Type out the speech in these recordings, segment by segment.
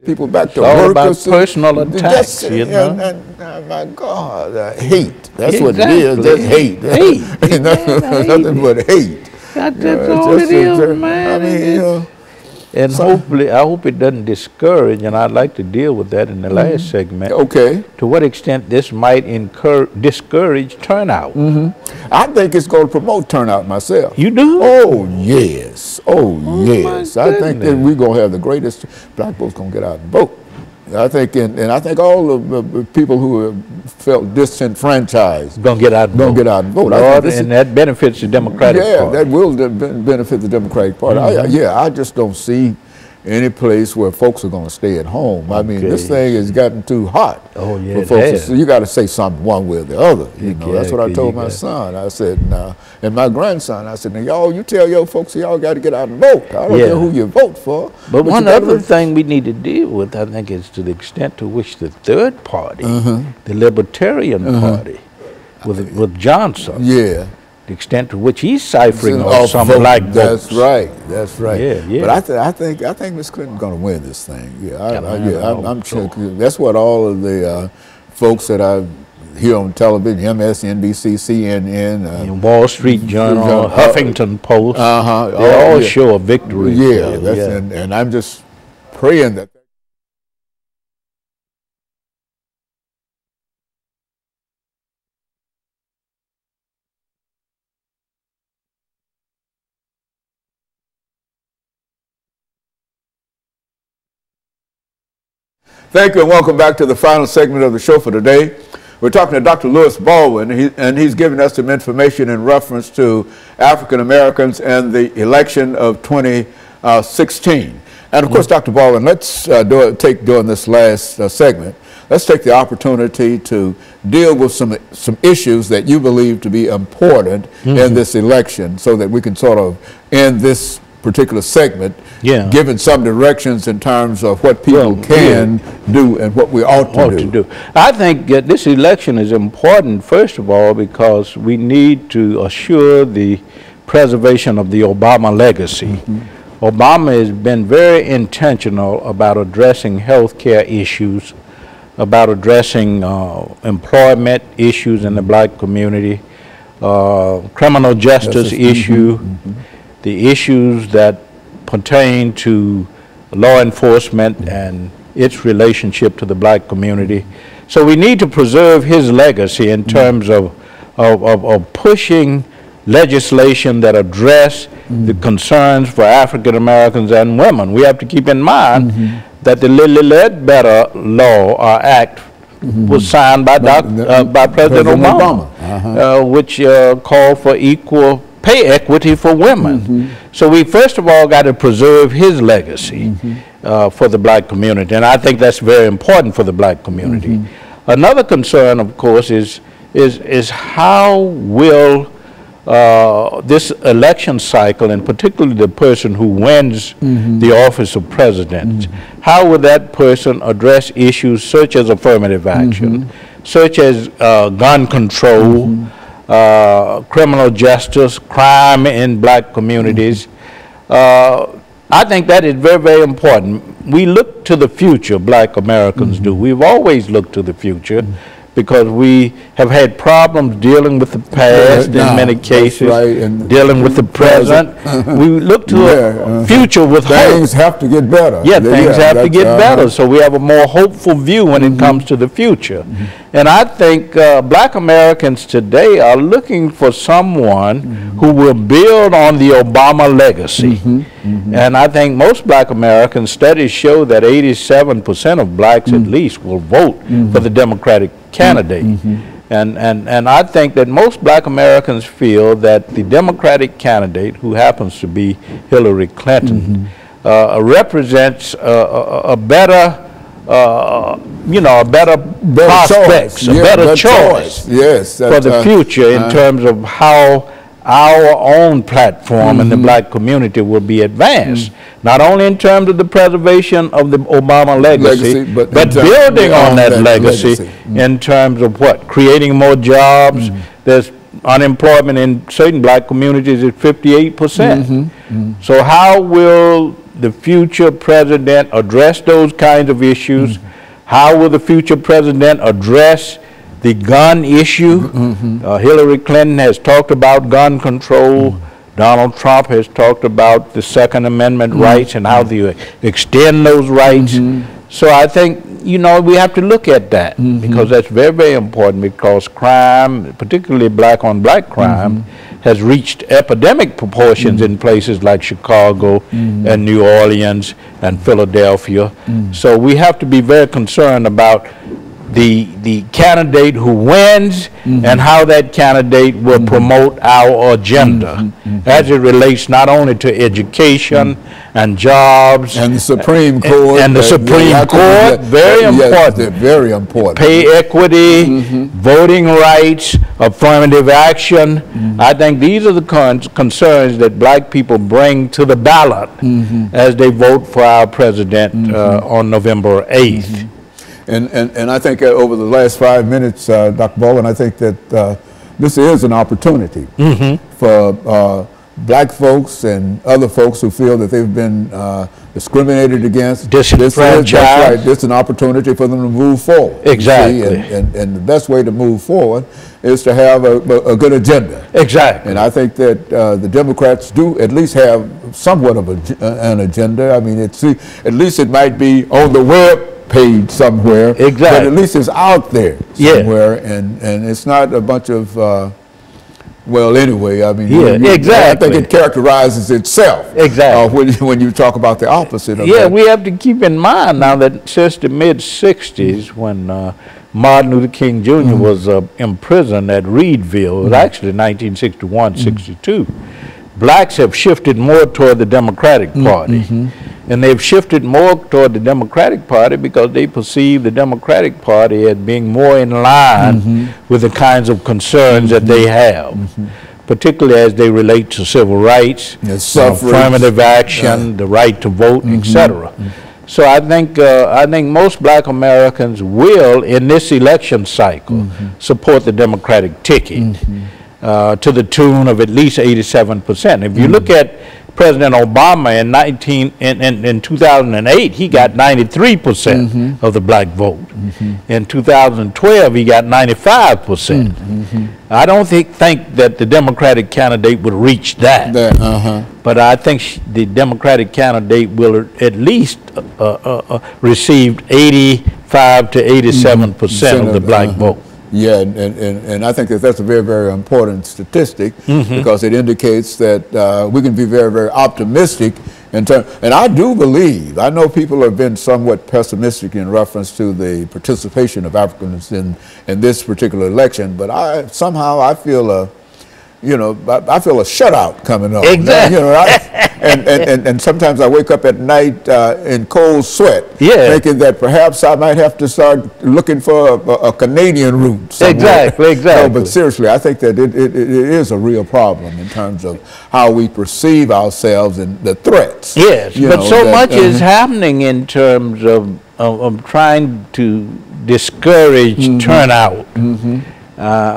people back to it's all work. about personal attacks, you know. And my God, hate. That's exactly. what it is. That's hate. Hate. Nothing but hate. That's all it is, man. I mean, you know. And hopefully, I hope it doesn't discourage, and I'd like to deal with that in the last segment. Okay. To what extent this might discourage turnout? I think it's going to promote turnout myself. You do? Oh, yes. Oh, yes. I think that goodness. we're going to have the greatest, black folks going to get out and vote. I think, and I think all the people who have felt disenfranchised Gonna get out and vote. Get out and vote. Lord, and that benefits the Democratic Party. Yeah, that will benefit the Democratic Party. I just don't see any place where folks are going to stay at home. I mean, this thing has gotten too hot. Oh, yeah, for folks. So you got to say something one way or the other. You know, that's what I told my son. I said, nah, and my grandson, I said, now, y'all, you tell your folks y'all got to get out and vote. I don't care who you vote for. But one other thing we need to deal with, I think, is to the extent to which the third party, the Libertarian Party, with Johnson, the extent to which he's ciphering off some black votes. That's right. That's right. Yeah. But I think Miss Clinton's going to win this thing. I'm so. That's what all of the folks that I hear on television, MSNBC, CNN, Wall Street Journal, Huffington Post, they all show a victory. And I'm just praying that. Thank you and welcome back to the final segment of the show for today. We're talking to Dr. Lewis Baldwin, and he's giving us some information in reference to African Americans and the election of 2016. And of course, Dr. Baldwin, let's during this last segment, let's take the opportunity to deal with some issues that you believe to be important in this election, so that we can sort of end this particular segment, given some directions in terms of what people can do and what we ought to do. I think this election is important, first of all, because we need to assure the preservation of the Obama legacy. Obama has been very intentional about addressing health care issues, about addressing employment issues in the black community, criminal justice issue, the issues that pertain to law enforcement and its relationship to the black community. So we need to preserve his legacy in terms of pushing legislation that address the concerns for African Americans and women. We have to keep in mind that the Ledbetter Law or Act was signed by President Obama, which called for equal pay equity for women. So we first of all got to preserve his legacy for the black community, and I think that's very important for the black community. Another concern, of course, is how will this election cycle, and particularly the person who wins the office of president, how will that person address issues such as affirmative action, such as gun control, criminal justice, crime in black communities. I think that is very, very important. We look to the future, black Americans do. We've always looked to the future because we have had problems dealing with the past in many cases, and dealing with the present. We look to a future with hope. Things have to get better. Things have to get better. So we have a more hopeful view when it comes to the future. And I think black Americans today are looking for someone who will build on the Obama legacy. And I think most black American studies show that 87% of blacks at least will vote for the Democratic candidate. And I think that most black Americans feel that the Democratic candidate, who happens to be Hillary Clinton, represents a better prospects, a better choice for the future in terms of how our own platform in the black community will be advanced, not only in terms of the preservation of the Obama legacy, but building on that legacy in terms of what? Creating more jobs. There's unemployment in certain black communities at 58%. So how will the future president address those kinds of issues? How will the future president address the gun issue? Hillary Clinton has talked about gun control. Donald Trump has talked about the Second Amendment rights and how to extend those rights. So I think, you know, we have to look at that because that's very, very important, because crime, particularly black on black crime, has reached epidemic proportions in places like Chicago and New Orleans and Philadelphia. So we have to be very concerned about the candidate who wins and how that candidate will promote our agenda as it relates not only to education and jobs and the Supreme Court and the Supreme Court, very important. Yes, very important. Pay equity, voting rights, affirmative action. I think these are the concerns that black people bring to the ballot as they vote for our president on November 8th. And I think over the last 5 minutes, Dr. Baldwin, I think that this is an opportunity for black folks and other folks who feel that they've been discriminated against. Disenfranchised. That's right. It's an opportunity for them to move forward. Exactly. And the best way to move forward is to have a good agenda. Exactly. And I think that the Democrats do at least have somewhat of an agenda. I mean, at least it might be on the web page somewhere. Exactly. But at least it's out there somewhere, and it's not a bunch of well, anyway, I mean, exactly. I think it characterizes itself. Exactly. When you talk about the opposite of that. Yeah, we have to keep in mind now that since the mid-'60s, when Martin Luther King Jr. was imprisoned at Reedville, it was actually 1961-62, blacks have shifted more toward the Democratic Party. And they've shifted more toward the Democratic Party because they perceive the Democratic Party as being more in line with the kinds of concerns that they have, particularly as they relate to civil rights, affirmative action, the right to vote, etc. So I think most black Americans will, in this election cycle, support the Democratic ticket to the tune of at least 87%. If you look at President Obama in 2008, he got 93% of the black vote. In 2012, he got 95%. I don't think that the Democratic candidate would reach that. But I think the Democratic candidate will at least receive 85 to 87% of the black vote. Yeah, and I think that that's a very, very important statistic because it indicates that we can be very, very optimistic in terms. And I do believe, I know people have been somewhat pessimistic in reference to the participation of Africans in this particular election, but I feel I feel a shutout coming up. Exactly. You know, and sometimes I wake up at night in cold sweat, thinking that perhaps I might have to start looking for a Canadian route somewhere. Exactly. No, but seriously, I think that it is a real problem in terms of how we perceive ourselves and the threats. Yes, but so much is happening in terms of trying to discourage turnout.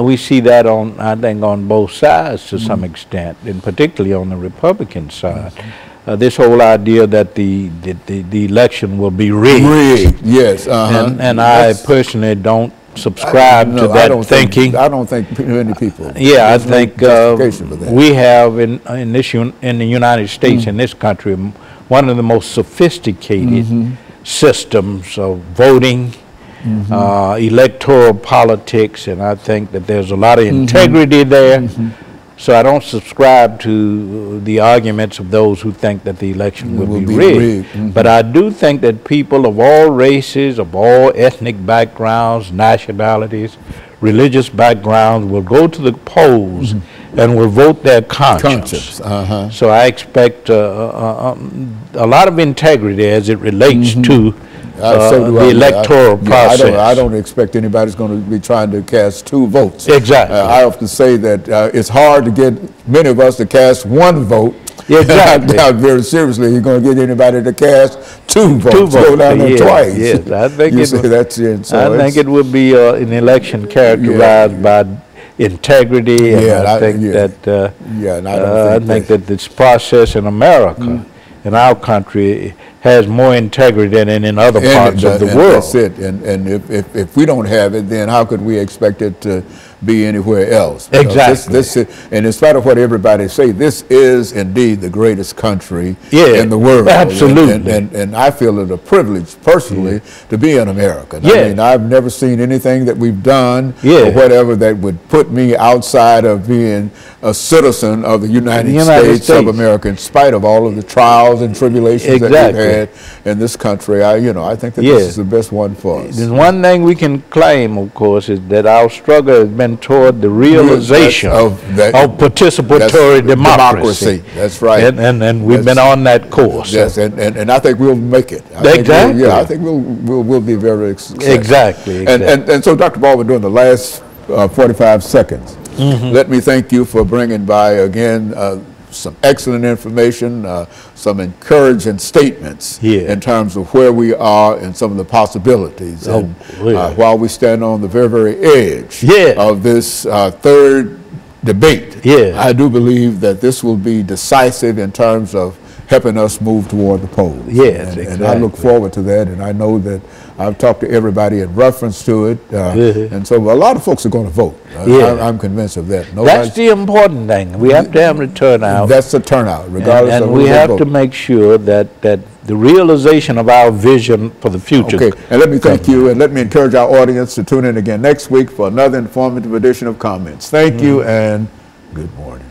We see that I think on both sides to some extent, and particularly on the Republican side. This whole idea that the election will be rigged. Yes. And I personally don't subscribe to that thinking. I don't think many people. Yeah, I think we have in the United States, in this country, one of the most sophisticated systems of voting. Electoral politics, and I think that there's a lot of integrity there. So I don't subscribe to the arguments of those who think that the election will be rigged. But I do think that people of all races, of all ethnic backgrounds, nationalities, religious backgrounds will go to the polls and will vote their conscience. So I expect a lot of integrity as it relates to the electoral process. I don't expect anybody's going to be trying to cast 2 votes. Exactly. I often say that it's hard to get many of us to cast 1 vote. Exactly. Now, very seriously, you're going to get anybody to cast 2 votes. Go down there twice. Yes, I think I think it would be an election characterized by integrity, and I think that I think that this process in America in our country has more integrity than in other parts of the world. That's it. And if we don't have it, then how could we expect it to be anywhere else? Because exactly. And in spite of what everybody say, this is indeed the greatest country yeah, in the world. Absolutely. And I feel it a privilege personally to be an American. Yeah. I mean, I've never seen anything that we've done yeah. or whatever that would put me outside of being a citizen of the United States of America, in spite of all of the trials and tribulations that we've had in this country. I think that this is the best one for us. There's one thing we can claim, of course, is that our struggle has been toward the realization of participatory democracy. That's right. And we've been on that course. Yes, and I think we'll make it. Exactly. I think we'll be very successful. Exactly. And so, Dr. Baldwin, during the last 45 seconds, let me thank you for bringing by again some excellent information, some encouraging statements in terms of where we are and some of the possibilities. And while we stand on the very, very edge of this third debate, I do believe that this will be decisive in terms of helping us move toward the polls. Yes, and I look forward to that, and I know that I've talked to everybody in reference to it, and so a lot of folks are going to vote. I'm convinced of that. That's the important thing. We have to have the turnout. That's the turnout, regardless of who we have to make sure that the realization of our vision for the future. Okay, and let me thank you, and let me encourage our audience to tune in again next week for another informative edition of Comments. Thank you, and good morning.